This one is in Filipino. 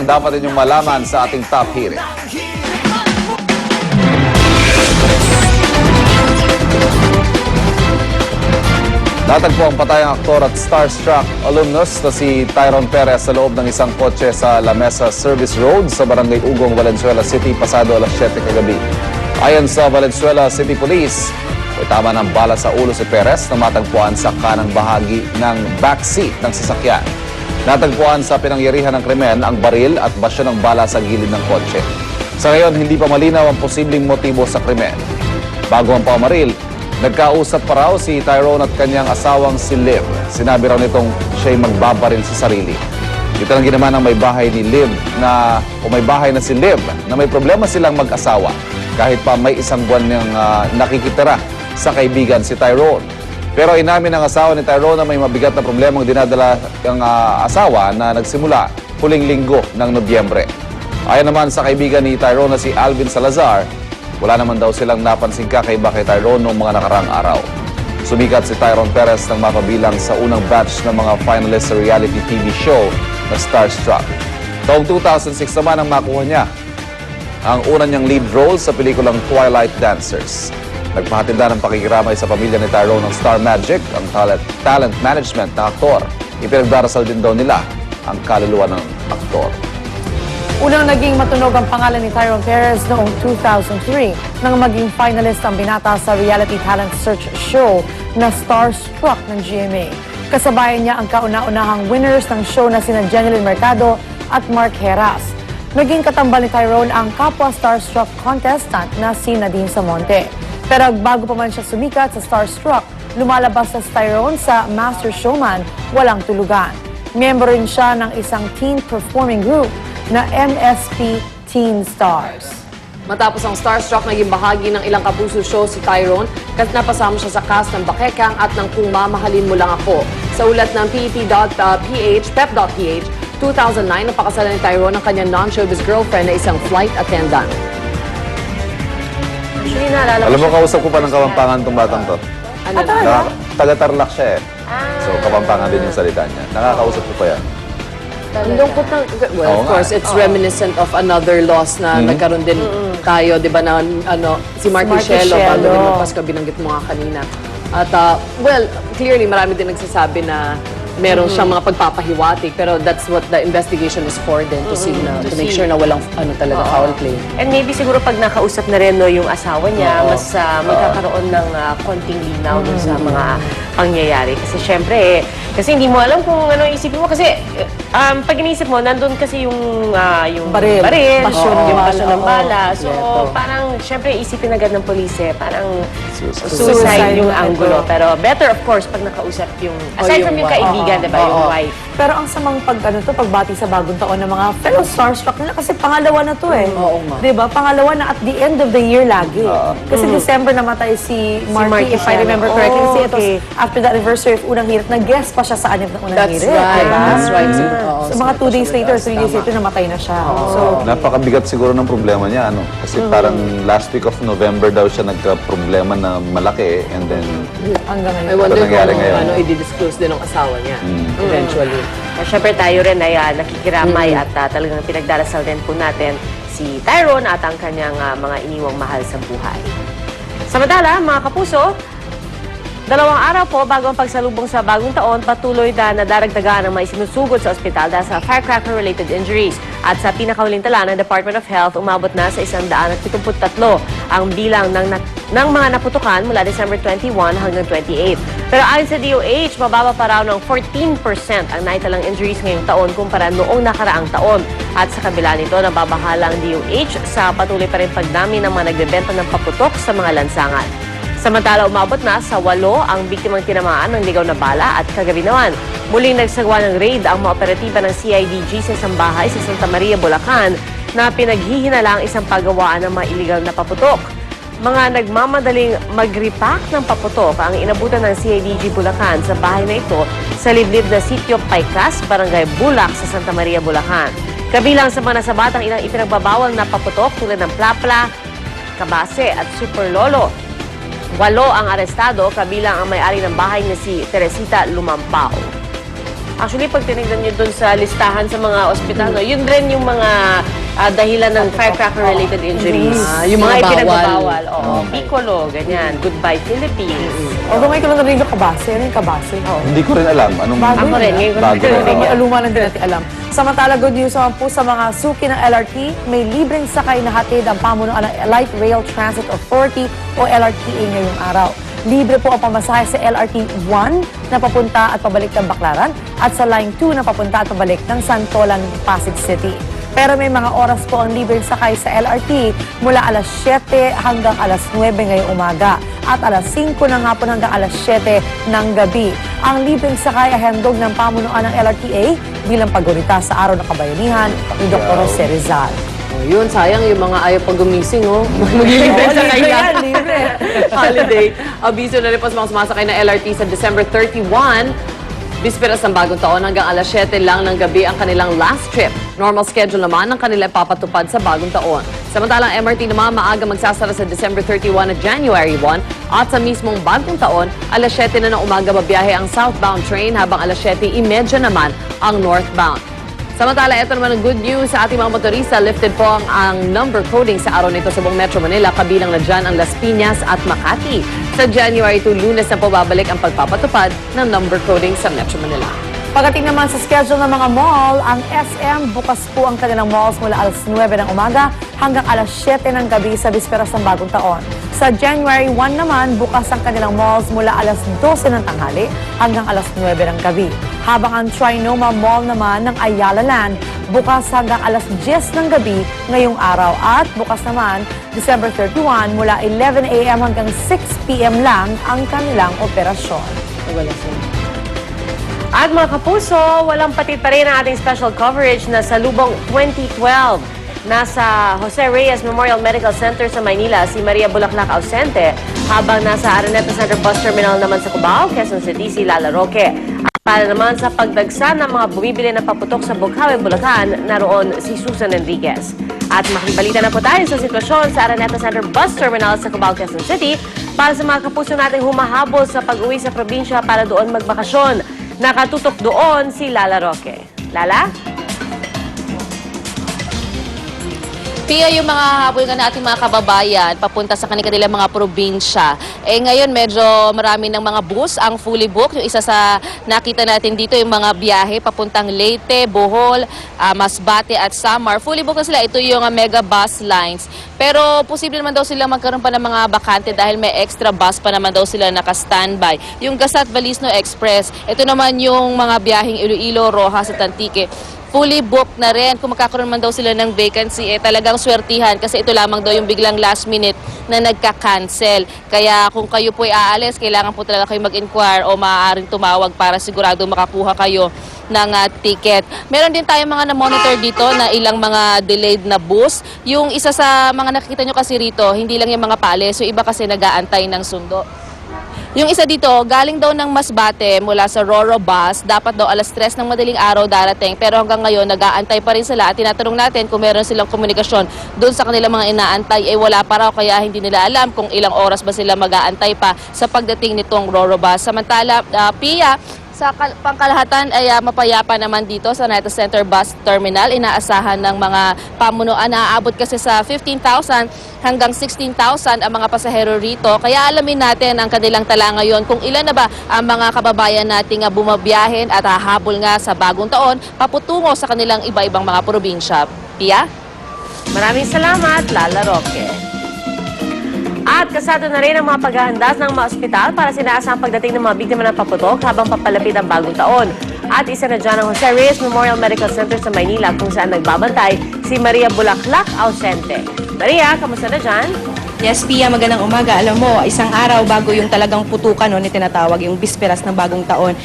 ang dapat ninyong malaman sa ating top hearing. Natagpo ang patayang aktor at starstruck alumnus na si Tyrone Perez sa loob ng isang kotse sa La Mesa Service Road sa Barangay Ugong, Valenzuela City, pasado alas 7 kagabi. Ayon sa Valenzuela City Police, may tama ng bala sa ulo si Perez na matagpuan sa kanang bahagi ng backseat ng sasakyan. Natagpuan sa pinangyarihan ng krimen ang baril at basyo ng bala sa gilid ng kotse. Sa ngayon, hindi pa malinaw ang posibleng motibo sa krimen. Bago ang pamaril, nagkausap pa raw si Tyrone at kanyang asawang si Liv. Sinabi raw nitong siya'y magbabaril sa sarili. Ito lang ginaman ng may bahay ni Liv may bahay na si Liv na may problema silang mag-asawa kahit pa may isang buwan niyang nakikitira sa kaibigan si Tyrone. Pero inamin ng asawa ni Tyrone na may mabigat na problemang dinadala ng asawa na nagsimula huling linggo ng Nobyembre. Ayon naman sa kaibigan ni Tyrone na si Alvin Salazar, wala naman daw silang napansing kakaiba kay Tyrone noong mga nakarang araw. Sumikat si Tyrone Perez ng mapabilang sa unang batch ng mga finalists sa reality TV show na Starstruck. Taong 2006 naman ang makuha niya ang una niyang lead role sa pelikulang Twilight Dancers. Nagpahatida ng pakikiramay sa pamilya ni Tyrone ng Star Magic, ang talent management na aktor. Ipinagdarasal din daw nila ang kaluluwa ng aktor. Unang naging matunog ang pangalan ni Tyrone Perez noong 2003 nang maging finalist ang binata sa reality talent search show na Starstruck ng GMA. Kasabayan niya ang kauna-unahang winners ng show na sina Jeneline Mercado at Mark Heras. Naging katambal ni Tyrone ang kapwa Starstruck contestant na si Nadine Samonte. Pero bago pa man siya sumikat sa Starstruck, lumalabas na si Tyrone sa Master Showman, Walang Tulugan. Miyembro rin siya ng isang teen performing group na MSP Teen Stars. Matapos ang Starstruck, naging bahagi ng ilang kapuso show si Tyrone kasi napasama siya sa cast ng Bakekang at ng Kung Mamahalin Mo Lang Ako. Sa ulat ng pep.ph, 2009, napakasalan ni Tyrone ang kanyang non-showbiz girlfriend na isang flight attendant. Actually, naalala Alam mo, kausap ko pa ng Kapampangan itong batang to. Ano na? Taga-Tarlac siya eh. So, Kapampangan din yung salita niya. Nakakausap ko pa yan. Ang lungkot ng... Well, of course, it's reminiscent of another loss na nagkaroon din tayo, di ba, na si Marky Shelo, bago din magpasko, binanggit mo nga kanina. At, well, clearly, marami din nagsasabi na meron siyang mga pagpapahiwatig, pero that's what the investigation is for din, to see na, to make sure na walang talaga foul play. And maybe siguro pag nakausap na rin yung asawa niya, mas magkakaroon ng konting linaw dun sa mga pangyayari. Kasi syempre, kasi hindi mo alam kung ano isipin mo. Kasi pag inisip mo, nandun kasi yung Baril. yung basyo ng bala. So parang syempre isipin agad ng polis parang suicide yung angulo. Pero better of course pag nakausap yung, aside from yung kaibigan, diba, yung wife. Pero ang samang pagbati sa bagong taon ng mga fellow Starstruck nila kasi pangalawa na to eh. Oo nga. Diba? Pangalawa na at the end of the year lagi. Kasi December namatay si Marky, if I remember correctly. Kasi ito, after the anniversary of Unang Hirit, nag-guest pa siya sa anib ng Unang Hirit. That's right. So mga 2 days later, 3 days later, namatay na siya. So, Napakabigat siguro ng problema niya, ano? Kasi parang last week of November daw siya nagka-problema na malaki and then hanggang I ngayon. wonder Ito nangyari kung ngayon. i-disclose din ng asawa niya eventually. Siyempre tayo rin ay nakikiramay at talagang pinagdarasal din po natin si Tyrone at ang kanyang mga iniwang mahal sa buhay. Samantala, mga kapuso, 2 araw po bago ang pagsalubong sa bagong taon, patuloy na nadaragdagan ang mga isinusugod sa ospital dahil sa firecracker-related injuries. At sa pinakahuling tala ng Department of Health, umabot na sa 173 ang bilang ng mga naputukan mula December 21 hanggang 28. Pero ayon sa DOH, mababa pa raw ng 14% ang naitalang injuries ngayong taon kumpara noong nakaraang taon. At sa kabila nito, nababahala ang DOH sa patuloy pa rin pagdami ng mga nagbebenta ng paputok sa mga lansangan. Samantala, umabot na sa 8 ang biktimang tinamaan ng ligaw na bala at kagabi naman, muling nagsagawa ng raid ang mga operatiba ng CIDG sa isang bahay sa Santa Maria, Bulacan na pinaghihinalang isang paggawaan ng mga iligal na paputok. Mga nagmamadaling mag-repack ng paputok ang inabutan ng CIDG Bulacan sa bahay na ito sa liblib na sitio Paycas, Barangay Bulak sa Santa Maria, Bulacan. Kabilang sa mga nasabat ang ilang ipinagbabawal na paputok tulad ng plapla, kabase at super lolo. 8 ang arestado, kabilang ang may-ari ng bahay na si Teresita Lumampao. Actually, pag tinignan nyo dun sa listahan sa mga ospital, no, yun rin yung mga dahilan ng firecracker-related injuries. Yung mga bawal. ipinagbabawal. Oo, Piccolo, ganyan. Goodbye Philippines. Although ngayon ko lang narinig yung kabase. Ano yung kabase? Hindi ko rin alam. Anong Bago Ako rin, ngayon ko Bago rin. rin. May aluma lang din natin alam. Samantala, good news naman po sa mga suki ng LRT, may libreng sakay na hatid ang pamunuan ng Light Rail Transit Authority o LRTA ngayong araw. Libre po ang pamasahe sa LRT 1 na papunta at pabalik ng Baclaran at sa Line 2 na papunta at pabalik ng Santolan, Pasig City. Pero may mga oras po ang libreng sakay sa LRT mula alas 7 hanggang alas 9 ngayong umaga at alas 5 ng hapon hanggang alas 7 ng gabi. Ang libreng sakay ay handog ng pamunuan ng LRTA bilang paggunita sa Araw ng Kabayanihan ni Dr. Jose Rizal. Oh, yun, sayang yung mga ayaw pag gumising, oh. Maglilibre sa libre kanya. yan, libre. Holiday. Abiso na rin po sa mga sumasakay na LRT sa December 31. Bisperas ng bagong taon hanggang alas 7 lang ng gabi ang kanilang last trip. Normal schedule naman ang kanila papatupad sa bagong taon. Samantalang MRT naman maaga magsasara sa December 31 at January 1 at sa mismong bagong taon, alas 7 na ng umaga babiyahe ang southbound train habang alas 7:30 naman ang northbound. Samantala, ito naman ang good news sa ating mga motorista. Lifted po ang number coding sa araw nito sa buong Metro Manila. Kabilang na dyan ang Las Piñas at Makati. Sa January 2, Lunes na po babalik ang pagpapatupad ng number coding sa Metro Manila. Pagdating naman sa schedule ng mga mall, ang SM bukas po ang kanilang malls mula alas 9 ng umaga hanggang alas 7 ng gabi sa bisperas ng bagong taon. Sa January 1 naman, bukas ang kanilang malls mula alas 12 ng tanghali hanggang alas 9 ng gabi. Habang ang Trinoma Mall naman ng Ayala Land, bukas hanggang alas 10 ng gabi ngayong araw. At bukas naman, December 31, mula 11 a.m. hanggang 6 p.m. lang ang kanilang operasyon. Wala sila. At mga kapuso, walang patid pa rin ang ating special coverage na sa Lubong 2012. Nasa Jose Reyes Memorial Medical Center sa Maynila si Maria Bulaklak ausente, habang nasa Araneta Center Bus Terminal naman sa Cubao, Quezon City si Lala Roque. At para naman sa pagdagsa ng mga bumibili na paputok sa Bughawe, Bulacan, naroon si Susan Enriquez. At makibalita na po tayo sa sitwasyon sa Araneta Center Bus Terminal sa Cubao, Quezon City para sa mga kapuso nating humahabol sa pag-uwi sa probinsya para doon magbakasyon. Nakatutok doon si Lala Roque. Lala? Pia, yung mga habol nga na ating mga kababayan papunta sa kanilang mga probinsya. Ngayon medyo marami ng mga bus ang fully booked. Yung isa sa nakita natin dito yung mga biyahe papuntang Leyte, Bohol, Masbate at Samar. Fully booked na sila. Ito yung mega bus lines. Pero posible naman daw sila magkaroon pa ng mga bakante dahil may extra bus pa naman daw sila naka-standby. Yung Gasat Balisno Express, ito naman yung mga biyaheng Iloilo, Rojas at Antique. Fully booked na rin. Kung magkakaroon man daw sila ng vacancy, talagang swertihan kasi ito lamang daw yung biglang last minute na nagka-cancel. Kaya kung kayo po ay aalis, kailangan po talaga kayo mag-inquire o maaaring tumawag para sigurado makakuha kayo ng ticket. Meron din tayong mga na-monitor dito na ilang mga delayed na bus. Yung isa sa mga nakikita nyo kasi rito, hindi lang yung mga paalis, so iba kasi nag-aantay ng sundo. Yung isa dito, galing daw ng Masbate mula sa Roro Bus. Dapat daw alas 3 ng madaling araw darating. Pero hanggang ngayon, nag-aantay pa rin sila. At tinatanong natin kung meron silang komunikasyon doon sa kanilang mga inaantay. Wala pa raw, kaya hindi nila alam kung ilang oras ba sila mag-aantay pa sa pagdating nitong Roro Bus. Samantala, Pia, sa pangkalahatan ay mapayapa naman dito sa Araneta Center Bus Terminal. Inaasahan ng mga pamunuan na aabot kasi sa 15,000 hanggang 16,000 ang mga pasahero rito. Kaya alamin natin ang kanilang tala ngayon kung ilan na ba ang mga kababayan nating bumabiyahin at hahabol nga sa bagong taon paputungo sa kanilang iba-ibang mga probinsya. Pia? Maraming salamat, Lala Roque. At kasado na rin ang mga paghahandas ng mga ospital para sinaasang pagdating ng mga biktima ng paputok habang papalapit ang bagong taon. At isa na dyan ang Jose Reyes Memorial Medical Center sa Maynila kung saan nagbabantay si Maria Bulaklak ausente. Maria, kamusta na dyan? Yes, Pia, magandang umaga. Alam mo, isang araw bago yung talagang putukan, no, ni tinatawag, yung bisperas ng bagong taon.